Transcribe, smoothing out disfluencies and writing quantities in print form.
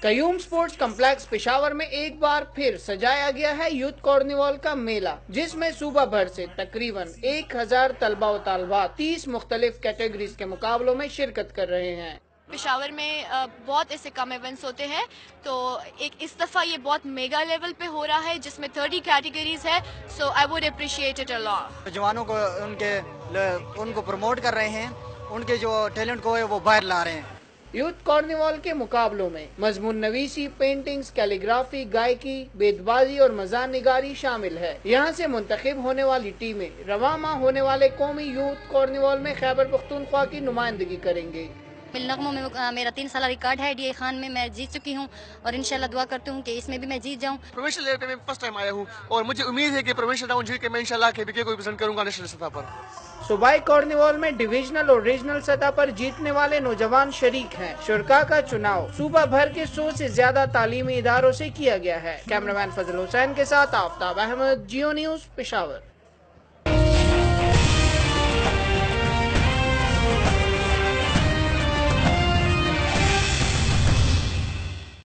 قیوم sports complex Peshawar میں ایک بار پھر سجایا گیا ہے یوتھ کارنیوال کا میلہ، جس میں صوبہ بھر سے تقریباً 1000 طلبہ و طالبات 30 مختلف کیٹیگریز کے مقابلوں میں شرکت کر رہے ہیں۔ پشاور میں بہت ایسے کم ایونٹس ہوتے ہیں، تو اس دفعہ یہ بہت میگا لیول پہ ہو رہا ہے جس میں 30 کیٹیگریز ہے، so I would appreciate it a lot. جوانوں کو ان کو پروموٹ کر رہے ہیں، ان کے جو ٹیلنٹ کو ہے وہ باہر لا رہے ہیں۔ یوتھ کارنیوال کے مقابلوں میں مضمون نویسی، پینٹنگز، کیلیگرافی، گائیکی، بیت بازی اور مزاح نگاری شامل ہے۔ یہاں سے منتخب ہونے والی ٹیمیں رواں ماہ ہونے والے قومی یوتھ کارنیوال میں خیبر پختونخوا کی نمائندگی کریں گے۔ نغموں میں میرا 3 سالہ ریکارڈ ہے ڈی اے خان میں جیت چکی ہوں، اور انشاءاللہ دعا کرتی ہوں کہ اس میں بھی میں جیت جاؤں۔ پروونشل لیول پہ میں فرسٹ ٹائم آیا ہوں، اور مجھے امید ہے کہ پروونشل راؤنڈ جیت کے میں انشاءاللہ KBK کو ریپرزینٹ کروں گا نیشنل سطح پر۔ صوبائی کارنیوال میں ڈویژنل اور ریجنل سطح پر جیتنے والے نوجوان شریک ہیں۔ شرکاء کا چناؤ صوبہ بھر کے 100 سے زیادہ تعلیمی اداروں سے کیا گیا ہے۔ کیمرامین فضل حسین کے ساتھ آفتاب احمد، جیو نیوز، پشاور۔